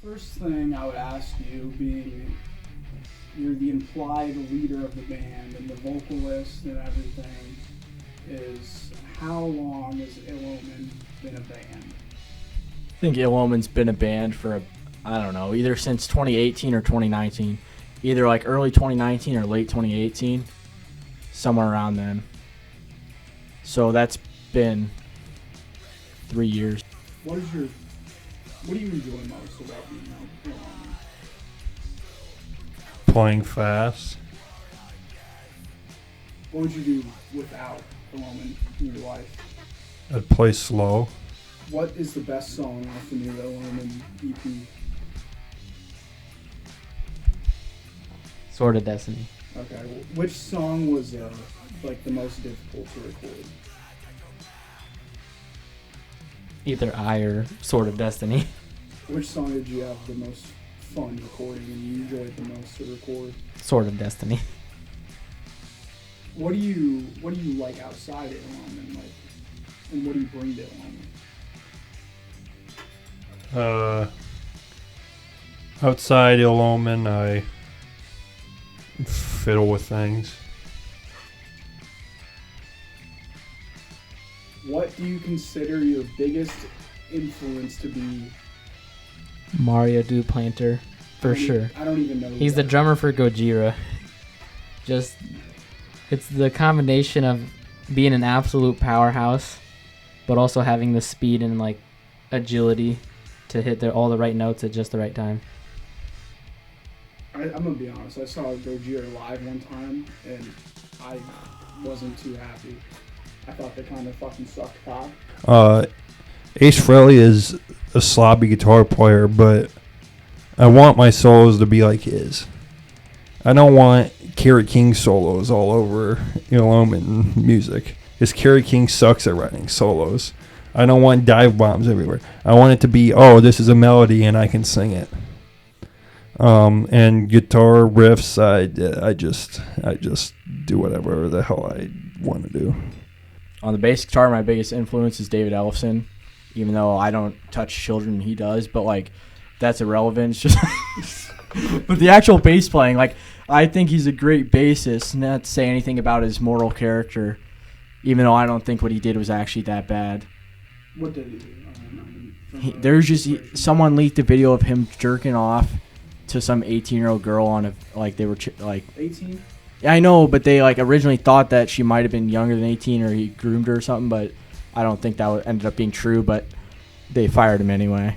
First thing I would ask you, being you're the implied leader of the band and the vocalist and everything, is how long has Ellefson been a band? I think Ellefson's been a band for, I don't know, either since 2018 or 2019. Either like early 2019 or late 2018. Somewhere around then. So that's been 3 years. What do you enjoy most about being Ellefson? Playing fast. What would you do without Ellefson in your life? I'd play slow. What is the best song off the new Ellefson EP? Sword of Destiny. Okay, which song was like the most difficult to record? Either I or Sword of Destiny. Which song did you have the most fun recording and you enjoyed the most to record? Sword of Destiny. What do you like outside of Ellefson, like, and what do you bring to Ellefson? Outside Ellefson, I fiddle with things. What do you consider your biggest influence to be? Mario Duplanter, for sure. I don't even know. He's the drummer for Gojira. Just, it's the combination of being an absolute powerhouse, but also having the speed and like agility to hit all the right notes at just the right time. I'm gonna be honest. I saw Gojira live one time, and I wasn't too happy. I thought they kind of fucking sucked cock. Ace Frehley is a sloppy guitar player, but I want my solos to be like his. I don't want Kerry King solos all over Ellefson music, because Kerry King sucks at writing solos. I don't want dive bombs everywhere. I want it to be, oh, this is a melody and I can sing it. And guitar riffs, I just do whatever the hell I want to do. On the bass guitar, my biggest influence is David Ellefson, even though I don't touch children, he does. But like, that's irrelevant. It's just but the actual bass playing, like, I think he's a great bassist. Not to say anything about his moral character, even though I don't think what he did was actually that bad. What did he do? There's just someone leaked a video of him jerking off to some 18-year-old girl on a, like, they were like 18. Yeah, I know, but they like originally thought that she might have been younger than 18 or he groomed her or something, but I don't think that ended up being true, but they fired him anyway.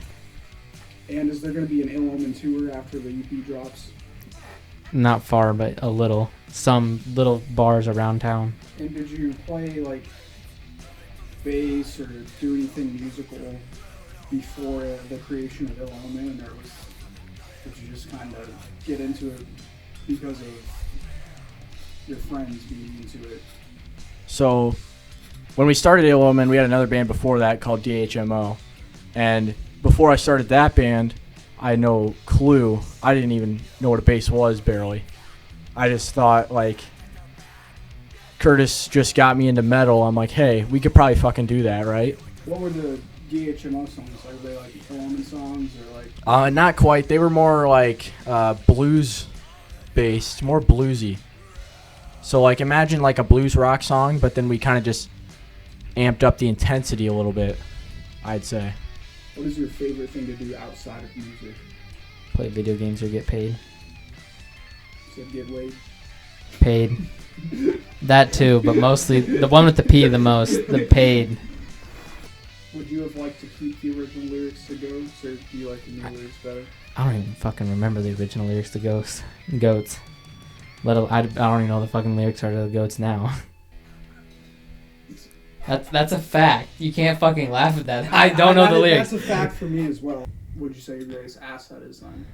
And is there going to be an Ellefson tour after the EP drops? Not far, but a little. Some little bars around town. And did you play like bass or do anything musical before the creation of Ellefson, or did you just kind of get into it because of your friends being into it? So when we started Ellefson, we had another band before that called DHMO, and before I started that band, I had no clue. I didn't even know what a bass was, barely. I just thought, like, Curtis just got me into metal. I'm like, hey, we could probably fucking do that, right? What were the DHMO songs? Like, were they like Ellefson songs or like? Not quite. They were more like blues based, more bluesy. So like, imagine like a blues rock song, but then we kind of just amped up the intensity a little bit, I'd say. What is your favorite thing to do outside of music? Play video games or get paid. You said get laid. Paid. That too, but mostly the one with the P the most, the paid. Would you have liked to keep the original lyrics to Ghosts, or do you like the new lyrics better? I don't even fucking remember the original lyrics to Goats. I don't even know the fucking lyrics are to the Goats now. That's a fact. You can't fucking laugh at that. I don't know the lyrics. That's a fact for me as well. Would you say your greatest asset is then?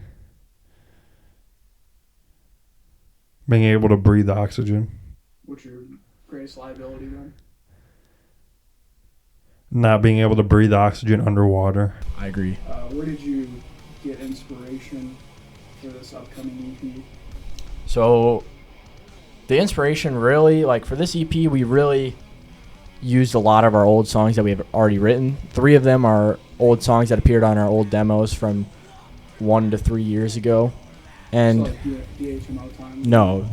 Being able to breathe oxygen. What's your greatest liability then? Not being able to breathe oxygen underwater. I agree. Where did you get inspiration for this upcoming EP? So the inspiration really, like for this EP, we really used a lot of our old songs that we have already written. 3 of them are old songs that appeared on our old demos from 1 to 3 years ago. And So, like the HMO time. no,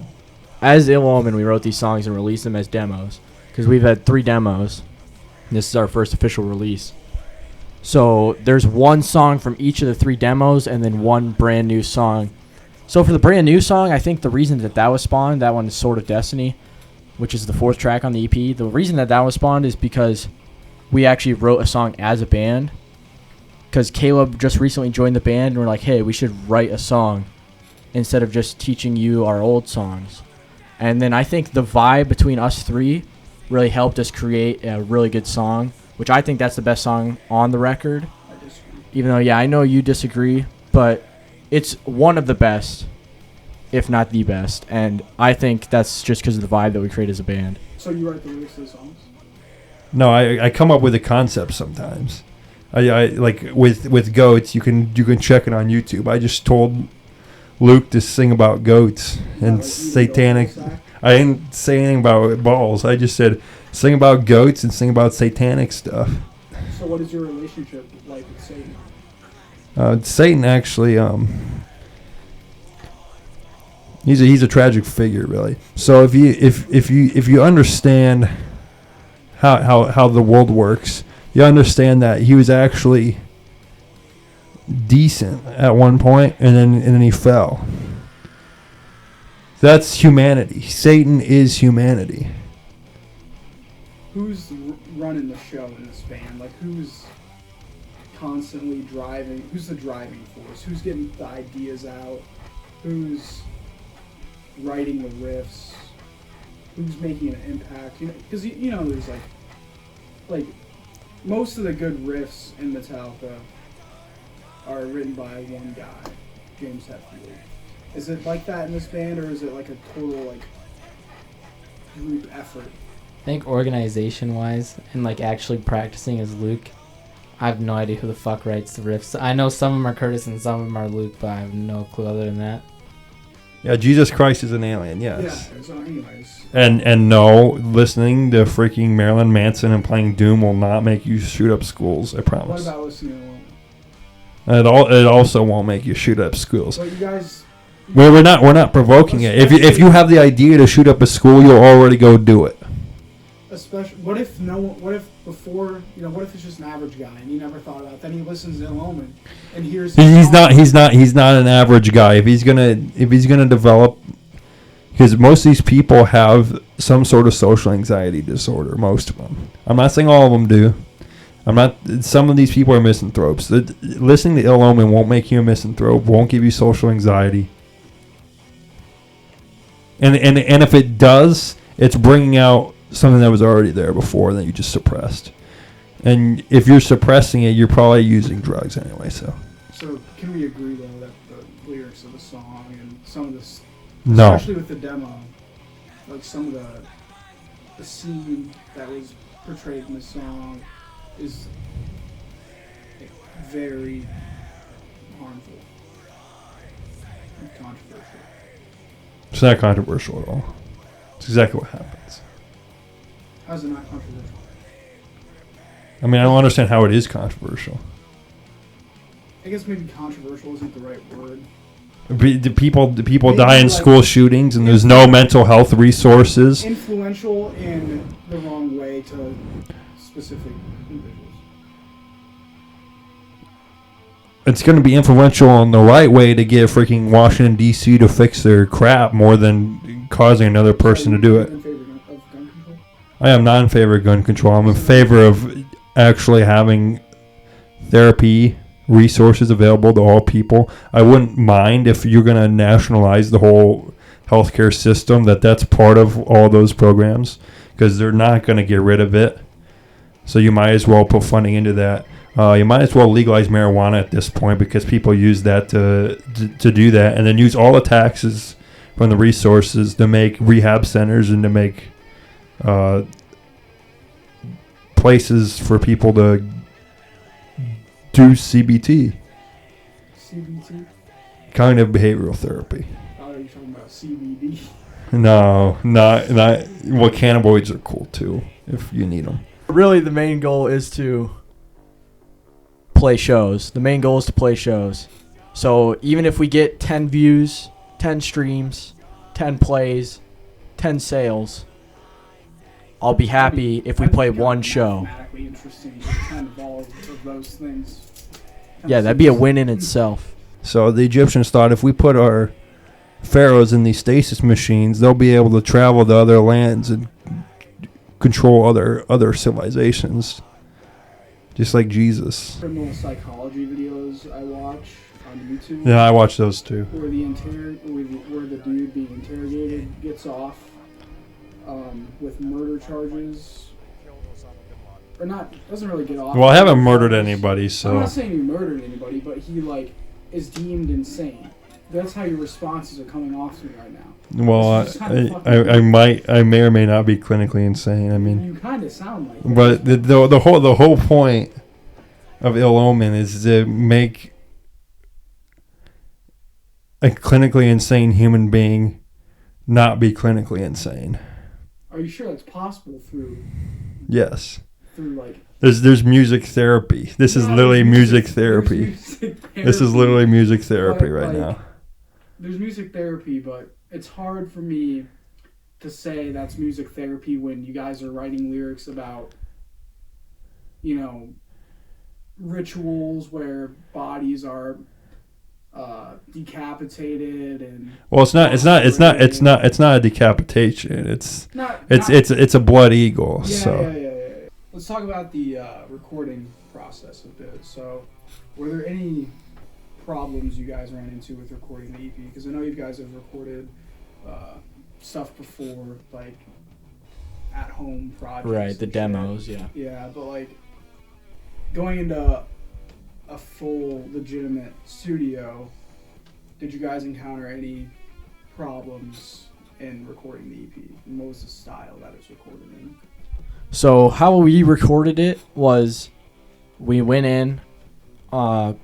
as Ill Omen, we wrote these songs and released them as demos because we've had 3 demos. This is our first official release. So there's one song from each of the 3 demos and then one brand new song. So for the brand new song, I think the reason that was spawned, that one is Sword of Destiny, which is the 4th track on the EP. The reason that was spawned is because we actually wrote a song as a band. Because Caleb just recently joined the band and we're like, hey, we should write a song instead of just teaching you our old songs. And then I think the vibe between us 3 really helped us create a really good song, which I think that's the best song on the record. I disagree. Even though, yeah, I know you disagree, but it's one of the best, if not the best. And I think that's just because of the vibe that we create as a band. So you write the lyrics to the songs? No, I come up with a concept sometimes. I like with goats. You can check it on YouTube. I just told Luke to sing about goats and Like, satanic. you know, I didn't say anything about balls. I just said sing about goats and sing about satanic stuff. So what is your relationship like with Satan? Satan actually, he's a tragic figure, really. So if you understand how the world works, you understand that he was actually decent at one point, and then he fell. That's humanity. Satan is humanity. Who's running the show in this band? Like, who's constantly driving? Who's the driving force? Who's getting the ideas out? Who's writing the riffs? Who's making an impact? You know, because you know, there's like most of the good riffs in Metallica are written by one guy, James Hetfield. Is it like that in this band, or is it like a total like group effort? I think organization-wise and like actually practicing as Luke, I have no idea who the fuck writes the riffs. I know some of them are Curtis and some of them are Luke, but I have no clue other than that. Yeah, Jesus Christ is an alien. Yes. Yeah. So anyways, And no, listening to freaking Marilyn Manson and playing Doom will not make you shoot up schools. I what promise. about listening to It also won't make you shoot up schools. But you guys. We're not provoking it. If you have the idea to shoot up a school, you'll already go do it. Especially, what if before, you know, what if it's just an average guy and you never thought about it? Then he listens to Ill Omen and hears. He's not an average guy. If he's gonna develop, because most of these people have some sort of social anxiety disorder. Most of them. I'm not saying all of them do. Some of these people are misanthropes. Listening to Ill Omen won't make you a misanthrope. Won't give you social anxiety. And if it does, it's bringing out something that was already there before that you just suppressed. And if you're suppressing it, you're probably using drugs anyway. So can we agree though that the lyrics of the song and some of this, no. especially with the demo, like some of the scene that was portrayed in the song is very harmful and controversial. It's not controversial at all. It's exactly what happens. How's it not controversial? I mean, I don't understand how it is controversial. I guess maybe controversial isn't the right word. The people Maybe die in like- school shootings, and there's no mental health resources. Influential in the wrong way to specific individuals. It's going to be influential in the right way to get freaking Washington, D.C. to fix their crap more than causing another person to do it. In favor of gun control? I am not in favor of gun control. I'm in favor of actually having therapy resources available to all people. I wouldn't mind if you're going to nationalize the whole healthcare system, that's part of all those programs, because they're not going to get rid of it. So you might as well put funding into that. You might as well legalize marijuana at this point, because people use that to do that, and then use all the taxes from the resources to make rehab centers and to make places for people to do CBT, CBT? cognitive behavioral therapy. Oh, you're talking about CBD. No, not. Well, cannabinoids are cool too if you need them. Really, the main goal is to play shows. The main goal is to play shows. So even if we get 10 views, 10 streams, 10 plays, 10 sales, I'll be happy if we play one show. Mathematically interesting, just kind of all of those things. Yeah, that'd be a win in itself. So the Egyptians thought if we put our pharaohs in these stasis machines, they'll be able to travel to other lands and control other civilizations, just like Jesus. Criminal psychology videos I watch on YouTube. Yeah, I watch those too. Where the dude being interrogated gets off with murder charges, or not, doesn't really get off. Well, I haven't murdered anybody, so. I'm not saying you murdered anybody, but he like is deemed insane. That's how your responses are coming off to me right now. Well, I may or may not be clinically insane. I mean, you kind of sound like. But the whole point of ill omen is to make a clinically insane human being not be clinically insane. Are you sure that's possible through? Yes. Through like. There's music therapy. This is literally music therapy. This is literally music therapy right now. There's music therapy, but it's hard for me to say that's music therapy when you guys are writing lyrics about, rituals where bodies are decapitated and. Well, it's not a decapitation. It's a blood eagle. Yeah, so. yeah. Let's talk about the recording process a bit. So, were there any problems you guys ran into with recording the EP? Because I know you guys have recorded stuff before, like at-home projects. Right, the demos, yeah. Yeah, but like going into a full, legitimate studio, did you guys encounter any problems in recording the EP? And what was the style that it's recorded in? So how we recorded it was we went in a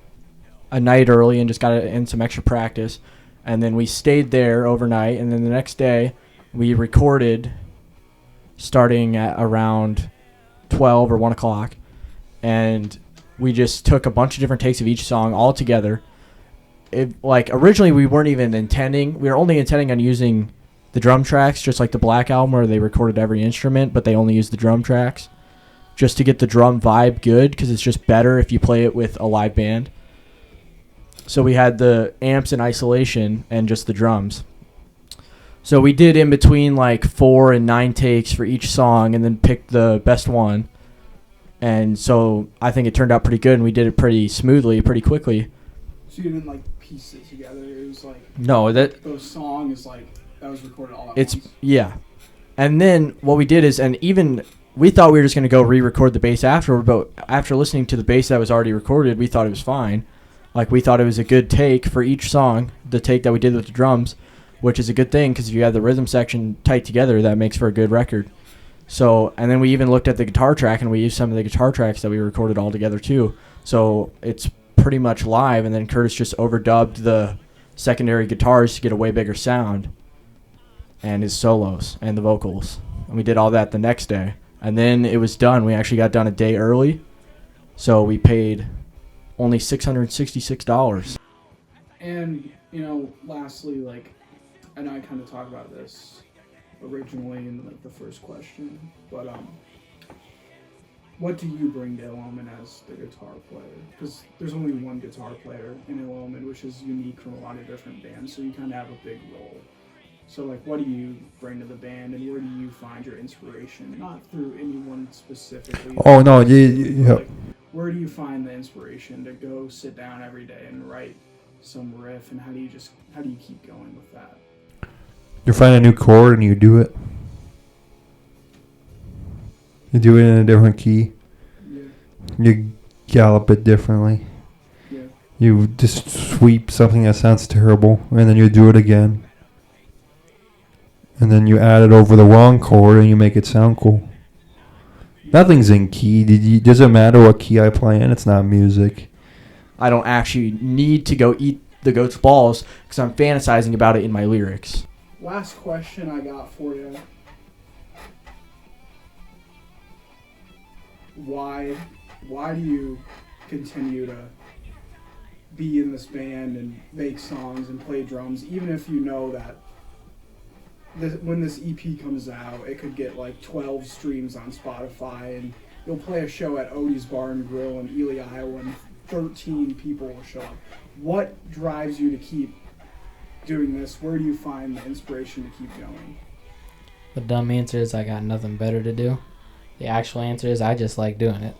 night early and just got in some extra practice, and then we stayed there overnight, and then the next day we recorded starting at around 12 or 1 o'clock, and we just took a bunch of different takes of each song all together. Originally we were only intending on using the drum tracks, just like the Black Album where they recorded every instrument, but they only used the drum tracks just to get the drum vibe good, because it's just better if you play it with a live band. So we had the amps in isolation and just the drums. So we did in between 4 and 9 takes for each song and then picked the best one. And so I think it turned out pretty good, and we did it pretty smoothly, pretty quickly. So you didn't piece it together? It was No, those songs that was recorded all at once? Yeah. And then what we did is, and even we thought we were just going to go re-record the bass afterward, but after listening to the bass that was already recorded, we thought it was fine. We thought it was a good take for each song, the take that we did with the drums, which is a good thing because if you have the rhythm section tight together, that makes for a good record. So, and then we even looked at the guitar track, and we used some of the guitar tracks that we recorded all together too. So it's pretty much live, and then Curtis just overdubbed the secondary guitars to get a way bigger sound, and his solos and the vocals. And we did all that the next day. And then it was done. We actually got done a day early, so we paid only $666. And, lastly, I know I kind of talked about this originally in the first question, but what do you bring to Ellefson as the guitar player? Because there's only one guitar player in Ellefson, which is unique from a lot of different bands, so you kind of have a big role. So, what do you bring to the band, and where do you find your inspiration? Not through anyone specifically. Oh, no, yeah. Where do you find the inspiration to go sit down every day and write some riff, and how do you keep going with that? You find a new chord and you do it. You do it in a different key. Yeah. You gallop it differently. Yeah. You just sweep something that sounds terrible, and then you do it again. And then you add it over the wrong chord and you make it sound cool. Nothing's in key. Does it matter what key I play in? It's not music. I don't actually need to go eat the goat's balls because I'm fantasizing about it in my lyrics. Last question I got for you. Why do you continue to be in this band and make songs and play drums, even if you know that when this EP comes out, it could get like 12 streams on Spotify, and you'll play a show at Odie's Bar and Grill in Ely, Iowa, and 13 people will show up. What drives you to keep doing this? Where do you find the inspiration to keep going? The dumb answer is I got nothing better to do. The actual answer is I just like doing it.